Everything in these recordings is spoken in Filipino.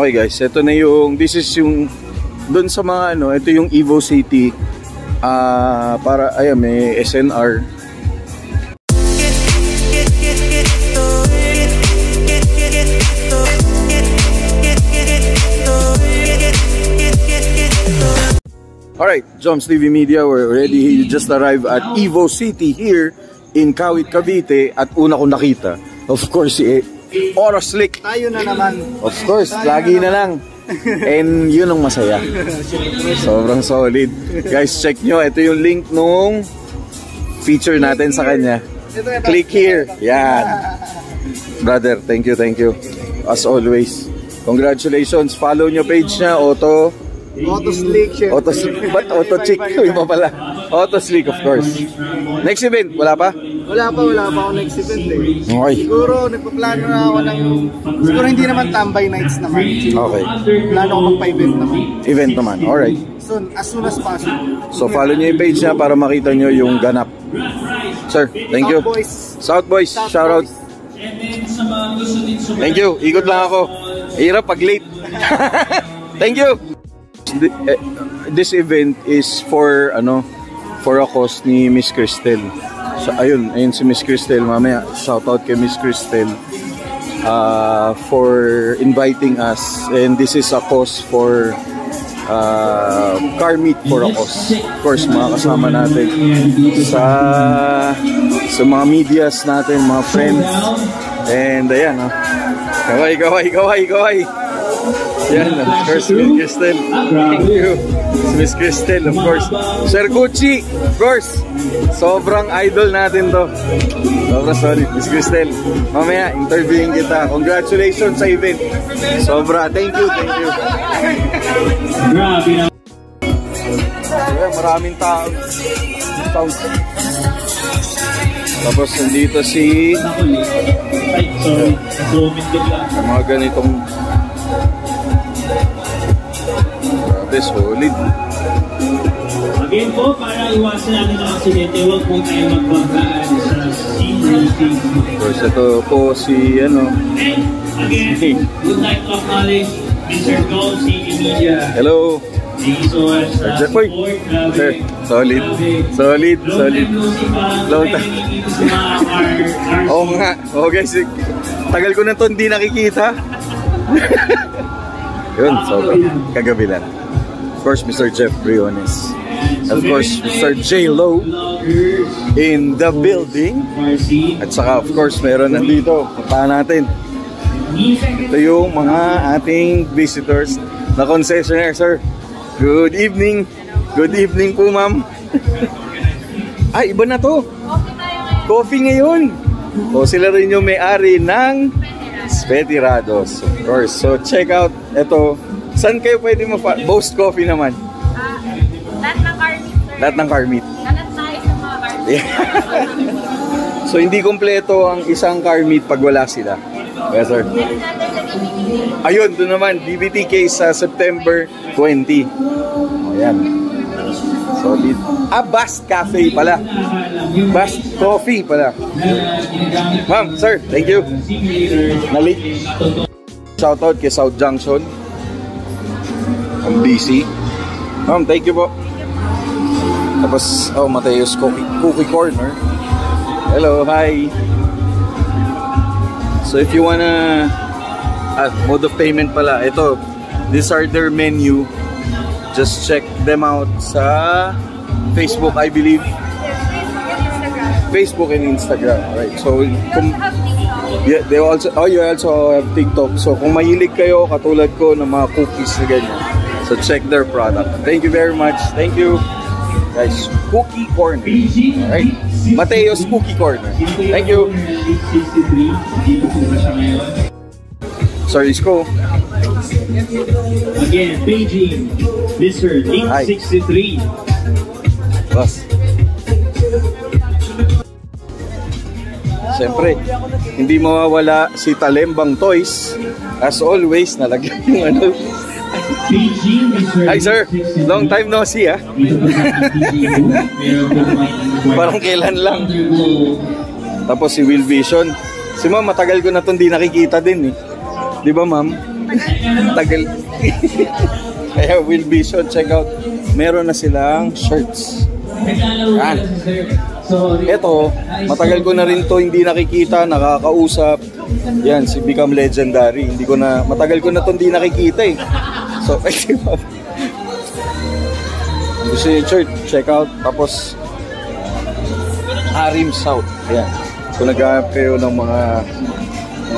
Okay guys, ito na yung, this is yung, doon sa mga ano, ito yung Evo City. Para, ayan, may SNR. Alright, Joms TV Media, we're already just arrived at Evo City here in Kawit, Cavite. At una ko nakita, of course, si Oroslik. Tayo na naman. Of course, lagi na lang. And yun ang masaya. Sobrang solid. Guys, check nyo. Ito yung link nung feature natin sa kanya. Click here. Yan. Brother, thank you, thank you. As always. Congratulations. Follow nyo page niya, Autoslick. Autoslick. Ba't Autochick? Iba pala. Autoslick, of course. Next event, wala pa? Wala pa ako next event eh. Okay. Siguro nagpaplano na ako ng, siguro hindi naman tambay nights naman. Okay. Plano ko magpa-event naman. Event naman, alright. Soon, as soon as possible. So follow nyo yung page niya para makita nyo yung ganap. Sir, thank you. South Boys, shout out. Thank you, ikot lang ako. Hirap pag late. Thank you. This event is for for a cause ni Miss Cristel. So ayun si Miss Cristel. Mamaya shout out kay Miss Cristel for inviting us, and this is a cause for car meet for a cause. Of course, mga kasama natin sa mga medias natin, mga friends, and ayan kaway. Yan, of course, Miss Cristel. Thank you, Miss Cristel, of course. Sir Gucci, of course. Sobrang idol natin to. Sobrang solid, Miss Cristel. Mamaya, interviewin kita. Congratulations sa event. Sobra, thank you. Maraming tao. Tapos nandito si mga ganitong solid. Again po, para iwasan natin ang aksidente, huwag po tayo magbanggaan sa scene. Of course, ito po si And again, would like to acknowledge Mr. Gold City Media. Hello. Thank you so much. Sir, solid. Long time. Oo nga. Oo guys, tagal ko na ito hindi nakikita. Yun, so kagabi lang. Of course, Mr. Jeff Briones. Of course, Mr. J. Lo in the building. At saka, of course, meron nandito. Puntahan natin. Ito yung mga ating visitors na concessionaire, sir. Good evening. Good evening po, ma'am. Ay, iba na to. Coffee ngayon. O, sila rin yung may-ari ng Spetirados, of course. So, check out. Ito. Saan kayo pwede Boast Coffee naman? Lahat ng car meet, sir. Lahat ng car meet. Lahat tayo sa mga car meet. So, hindi kompleto ang isang car meet pag wala sila. Yes, sir. Ayun, doon naman. DBTK sa September 20. Ayan. Solid. Bas Cafe pala. Bas Coffee pala. Ma'am, sir, thank you. Shoutout kay South Junction. Ang BC. Ma'am, thank you po. Tapos, Mateo's Cookie Corner. Hello, hi. So if you wanna mode of payment pala, ito, these are their menu. Just check them out sa Facebook, I believe. Facebook and Instagram, right? So yeah, they also you also have TikTok. So kung mahilig kayo katulad ko ng mga cookies na ganyan, so check their product. Thank you very much. Thank you, guys. Cookie Corner, right? Mateo's Cookie Corner. Thank you. Sorry, Isko. Again, paging Mr. 863. Boss. Siyempre, hindi mawawala si Talembang Toys. As always, nalagyan yung Hi sir, long time no see Parang kailan lang. Tapos si Will Vision. Si ma'am, matagal ko na ito hindi nakikita din eh. Di ba ma'am? Tagal. Kaya Will Vision, check out. Meron na silang shirts. Yan. Ito, matagal ko na rin to hindi nakikita, nakakausap. Yan, si Become Legendary. Matagal ko na to hindi nakikita eh. So, gusto yung shirt, check out. Tapos, Harim South. Ayan. Kung naghahanap kayo ng mga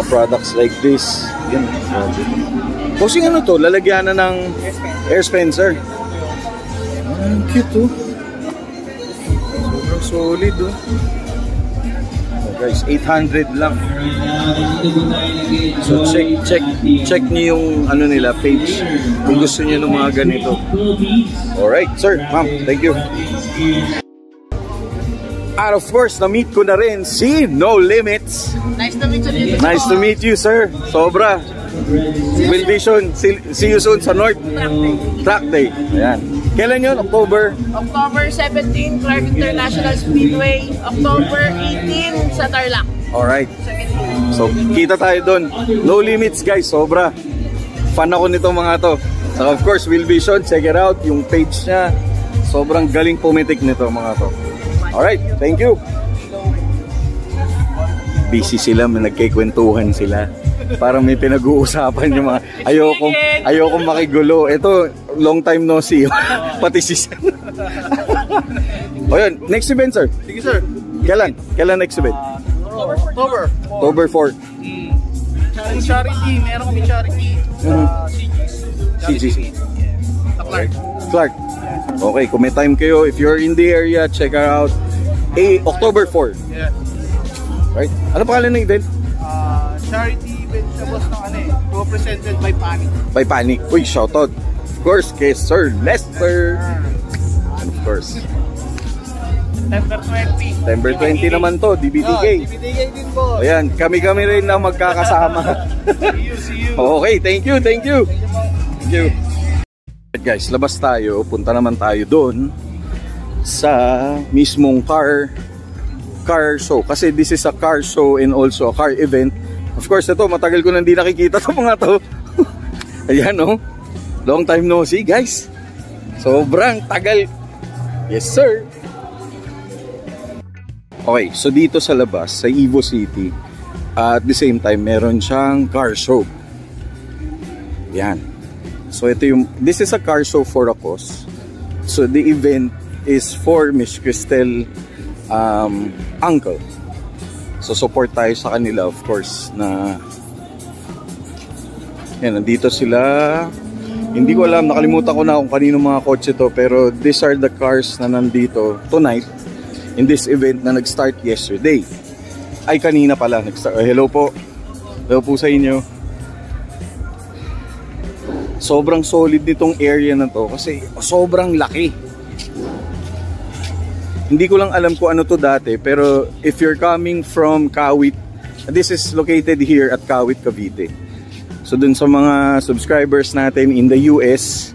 products like this, yan. Posing ano to, lalagyan na ng air Spencer. Cute oh. Sobrang solid oh. Guys, 800 lang. So check niyo yung ano nila page kung gusto niyo ng mga ganito. Alright, sir, ma'am, thank you. And of course, na-meet ko na rin si No Limits. Nice to meet you. Nice to meet you, sir. Sobra. Will Vision, see you soon sa North Track Day. Ayan. Kailan yun? October 17, Clark International Speedway. October 18 sa Tarlac. Alright. So, kita tayo doon. No Limits, guys. Sobra. Fan ako nitong mga to. So, of course, Will Vision, check it out. Yung page niya. Sobrang galing pumitik nito mga to. Alright, thank you. Busy sila, nagkikwentuhan sila. Parang may pinag-uusapan yung mga ayokong makigulo. Ito, long time no see. Pati si Sam. O yun, next event, sir. Sige, sir. Kailan? Kailan next event? October 4. Charity, meron kami charity sa CGC. Clark. Okay, kung may time kayo, if you're in the area, check her out. October 4. Yeah. Right? Ano pangalan ng event? Charity event sa boss ng ano eh. Presented by Panic. By Panic. Uy, shoutout. Of course, kay Sir Lester. And of course, September 20. September 20 naman to, DBTK. DBTK din po. Ayan, kami rin na magkakasama. See you. Okay, thank you. Thank you. Guys, labas tayo. Punta naman tayo doon sa mismong car show. Kasi this is a car show and also a car event. Of course, ito, matagal ko nang di nakikita itong mga to. Ayan, oh. Long time no see, guys. Sobrang tagal. Yes, sir. Okay, so dito sa labas, sa Evo City, at the same time, meron siyang car show. Yan. So ito yung, this is a car show for a cause. So the event is for Miss Cristel uncle. So support tayo sa kanila, of course, na yan, nandito sila. Hindi ko alam, nakalimutan ko na kung kanino mga kotse to, pero these are the cars na nandito tonight in this event na nag-start yesterday. Ay, kanina pala nag-start. Hello po. Hello po sa inyo. Sobrang solid nitong area na to kasi sobrang laki. Hindi ko lang alam kung ano to dati, pero if you're coming from Kawit, this is located here at Kawit, Cavite. So dun sa mga subscribers natin in the US,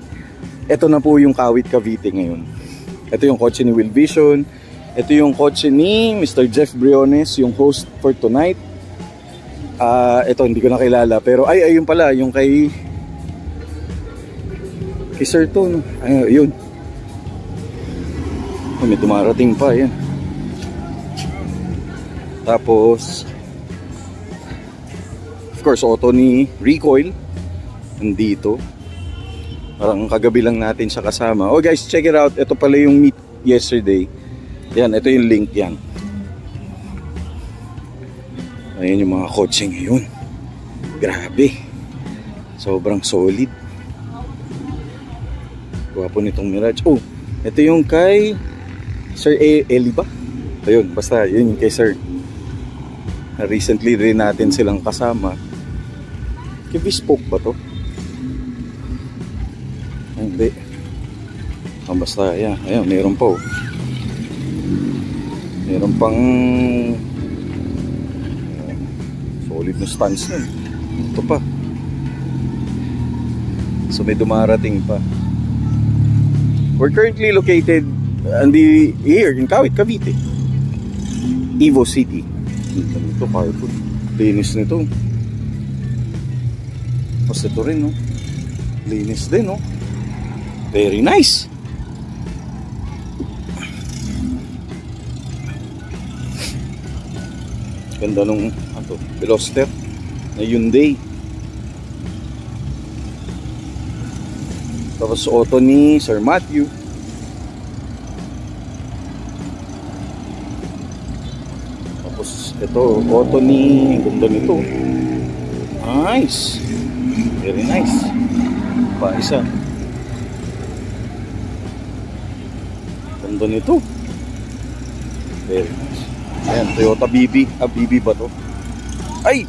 ito na po yung Kawit, Cavite ngayon. Ito yung kotse ni Will Vision. Ito yung kotse ni Mr. Jeff Briones, yung host for tonight. Ito hindi ko nakilala, pero ayun pala, yung kay Sir to, no? Ayun. May dumarating pa, yan. Tapos, of course, auto ni Recoil. Nandito. Parang kagabi lang natin siya kasama. Oh guys, check it out. Ito pala yung meet yesterday. Yan, ito yung link yan. Ayan yung mga kotse ngayon. Grabe. Sobrang solid. Gwapo nitong Mirage. Oh, ito yung kay Sir Eli ba? Ayun, basta yun yung kay Sir. Recently rin natin silang kasama. Kay Bespoke ba to? Hindi. Basta yan. Ayun, meron pa oh. Meron pang solid na stance nun. Ito pa. So may dumarating pa. We're currently located here in Kawit, Cavite. Evo City. Ito, carpool. Linis nito. Tapos ito rin, no? Linis din, no? Very nice. Ganda nung Veloster na Hyundai. Tapos auto ni Sir Matthew. Tapos ito auto ni, ganda nito. Nice. Very nice. Pa isa. Ganda nito. Very nice. Ayan, Toyota BB. BB ba to? Ay!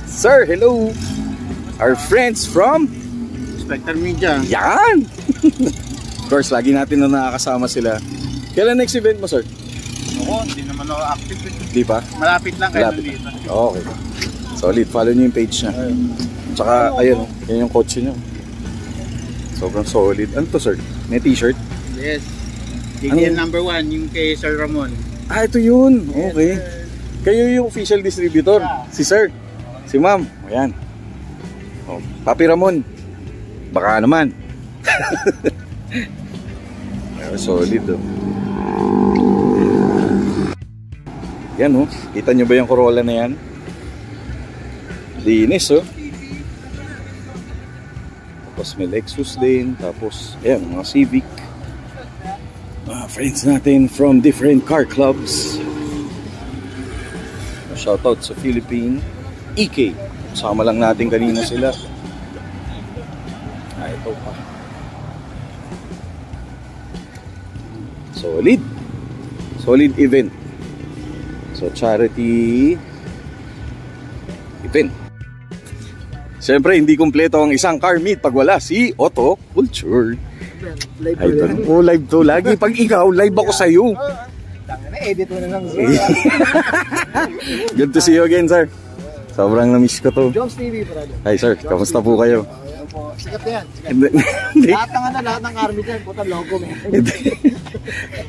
Sir, hello! Our friends from Spectre Media. yan! Of course, lagi natin na nakakasama sila. Kailan next event mo, sir? Oo, hindi naman ako active. Di pa? Malapit lang kayo Malapit. dito. Okay. Solid. Follow nyo yung page niya. Tsaka, ayun, yan yung coach niyo. Sobrang solid. Ano to, sir? May t-shirt? Yes. DDL number 1, yung kay Sir Ramon. Ah, ito yun. Okay. Kayo yung official distributor. Si sir. Si ma'am. Ayan. Oh, Papi Ramon. Baka naman. Solid, oh. Yan, oh. Kita nyo ba yung Corolla na yan? Linis, oh. Tapos may Lexus din. Tapos, ayan, mga Civic. Friends natin from different car clubs. Shoutout sa Philippine EK. Sama lang natin kanina sila. Ito pa. Solid. Solid event. So charity event. Siyempre hindi kumpleto ang isang car meet pag wala si Auto Culture. Live Ay, live to lagi. Pag ikaw, live ako sa'yo. Na-edit mo na lang. Good to see you again, sir. Sobrang na-miss ko to. Jones TV, brother. Hi, sir. Kamusta po kayo? Sikat na yan. Hindi. Lahat ng army dyan. Puta logo, man.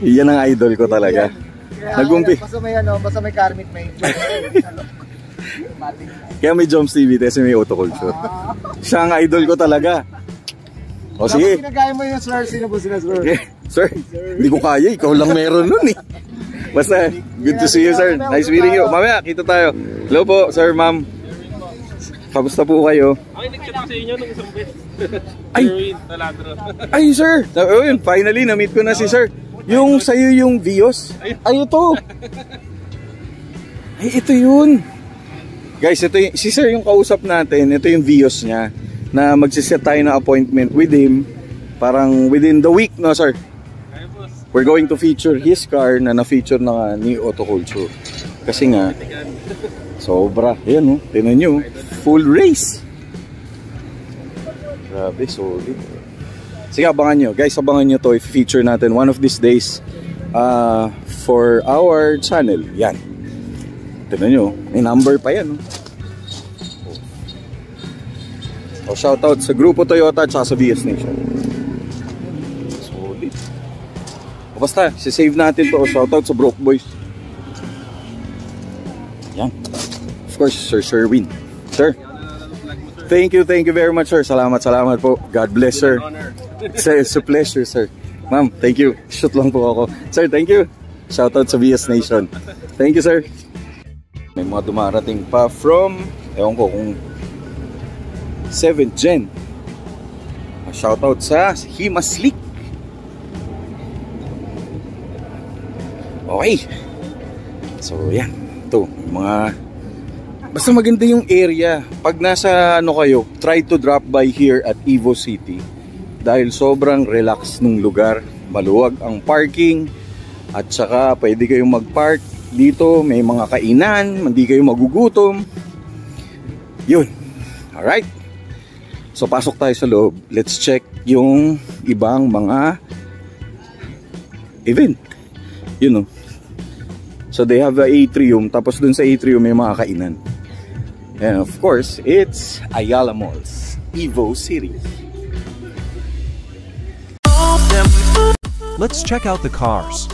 Yan ang idol ko talaga. Nagumpi. Basta may karmit, may Kaya may Jones TV kasi may Auto Culture. Siya ang idol ko talaga. O sige. Tapos ginagaya mo yung sir, sino po sila sir? Sir, hindi ko kaya. Ikaw lang meron nun eh. Basta, good to see you, sir. Nice meeting you. Mamaya, kita tayo. Hello po, sir, ma'am. Kamusta po kayo? Ay, nag-chat ko sa inyo nung isang beses. Ay! Taladro. Ay, sir! Ayun, finally, na-meet ko na si sir. Yung sa'yo yung Vios. Ay, ito. Ay, ito yun. Guys, ito yung, si sir yung kausap natin. Ito yung Vios niya. Na magsiset tayo na appointment with him. Parang within the week, no, sir? We're going to feature his car na na-feature na nga ni Auto Culture. Kasi nga, sobra. Ayan, oh. Tingnan nyo. Full race. Grabe, solid. Sige, abangan nyo. Guys, abangan nyo to. I-feature natin one of these days for our channel. Yan. Tingnan nyo. May number pa yan, oh. O, shoutout sa Grupo Toyota at sa BS Nation. Solid. O basta, sisave natin to. O, shoutout sa Broke Boys. Yan. Of course, Sir Sherwin. Sir, thank you very much, sir. Salamat po. God bless, sir. It's a pleasure, sir. Ma'am, thank you. Shoot lang po ako. Sir, thank you. Shoutout sa BS Nation. Thank you, sir. May mga dumarating pa from, ewan ko kung 7th gen. Shoutout sa Himaslik. Okay. So yan. Ito, mga basta maganda yung area. Pag nasa ano kayo, try to drop by here at Evo City. Dahil sobrang relax ng lugar. Maluwag ang parking. At saka pwede kayong mag-park dito. May mga kainan. Hindi kayo magugutom. Yun. Alright. So pasok tayo sa loob. Let's check yung ibang mga event. You know. So they have a atrium. Tapos dun sa atrium may mga kainan. And of course, it's Ayala Malls, Evo City. Let's check out the cars.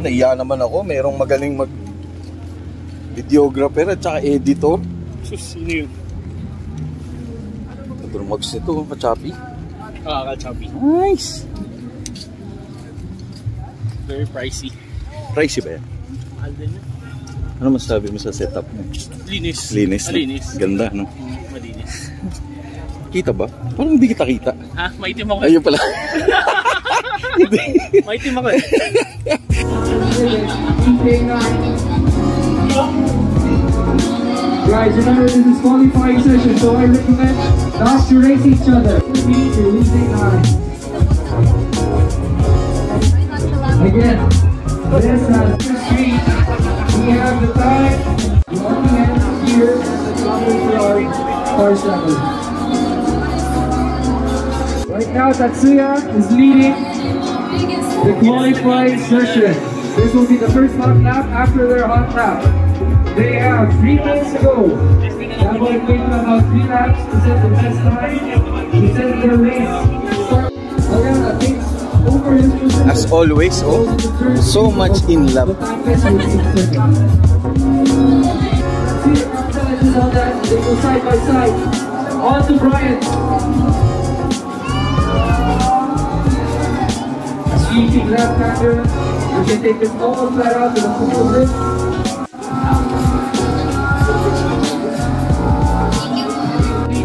Naiya naman ako. Merong magaling videographer at saka editor. Sino yun? Nagrumags ito, kachapi. Kachapi. Nice! Very pricey. Pricey ba yan? Mahal din yun. Ano masasabi mo sa setup mo? Linis. Linis. Linis. Ganda, no? Malinis. Kita ba? Parang hindi kita kita. Ah, maitim ako. Ayun pala. Hindi. Maitim ako eh. Guys, remember this is qualifying session, so I recommend not to race each other. You're losing time. Again, this has the screen. We have the time. Looking at here and the numbers for our car seven. Right now, Tatsuya is leading the qualifying session. This will be the first hot lap after their hot lap. They have 3 minutes to go. That boy waited about 3 laps to set the best time. He set their race. Ayana takes over his position. As always, oh, so much in love. The time best will be second. See the challenges on that. They go side by side. On to Brian. Sweeping left-hander. You can take this all flat out with a full grip.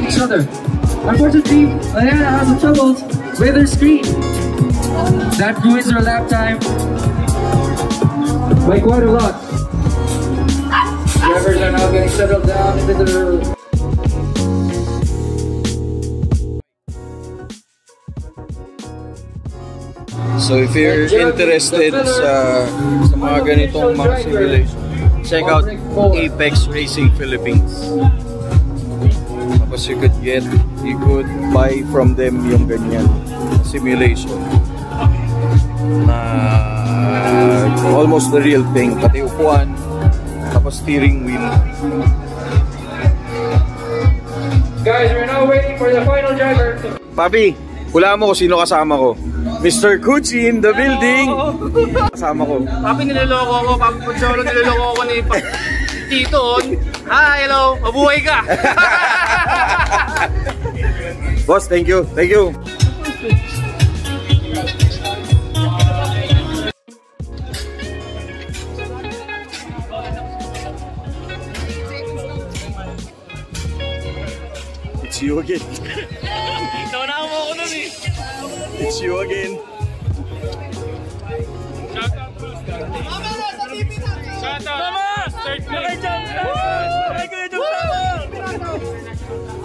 Each other. Unfortunately, Ayana has some troubles with her screen. That ruins her lap time by quite a lot. Drivers are now getting settled down into their. So if you're interested sa mga ganitong mga simulation, check out Apex Racing Philippines. Tapos you could buy from them yung ganyan simulation na almost the real thing, pati upuan, tapos steering wheel. Guys, we're now waiting for the final driver. Papi, hula mo kung sino kasama ko. Mr. Gucci in the building. Kasama ko. Papi, niloloko ako. Papi Pucholo, niloloko ako ni Titon. Hi, hello. Mabuhay ka. Boss, thank you. Thank you. It's you again. Ikaw na mo ako nun eh. It's you again. Shout out bro. Shout out. Third place.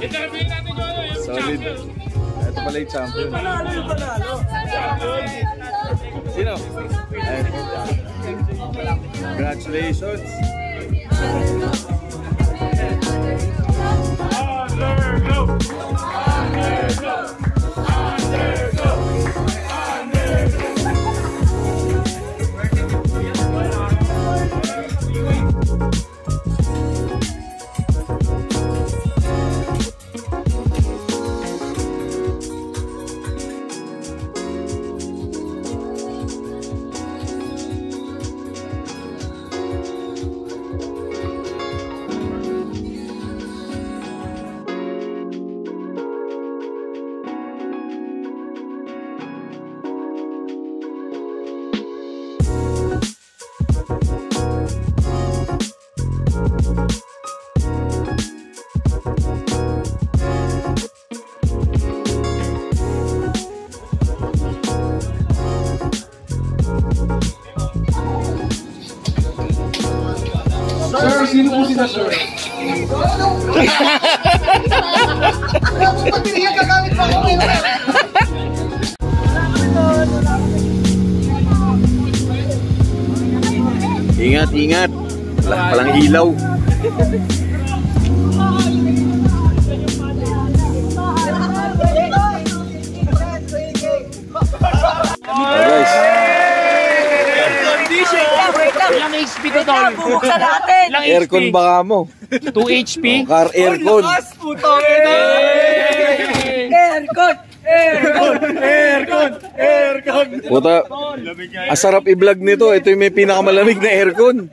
Interview natin yung Solid. champion. Ito pala yung champion. Sino? Ayun. Congratulations. Sir, sino po sila, sir? Ingat, ingat. Wala palang ilaw. Guys. Ilang HP to tol? Bubuksan natin! Ilang Aircon HP? baka mo. 2 HP? Car aircon. Aircon! Puta, asarap i-vlog nito. Ito yung may pinakamalamig na aircon.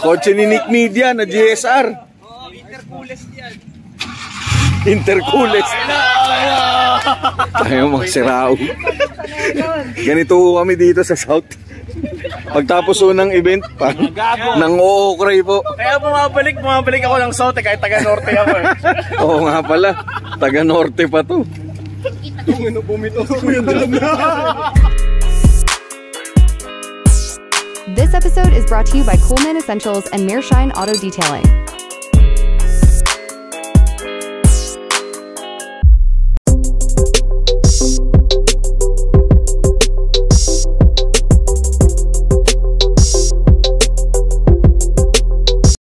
Kotse ni Nick Media na GSR. Intercoolest. Tayo mga sirao. Ganito kami dito sa South. Pagtapos ng event, nang ookray po. Kaya bumabalik ako ng South kahit taga-Norte ako eh. Oo nga pala, taga-Norte pa to. This episode is brought to you by Coolman Essentials and Mearshine Auto Detailing.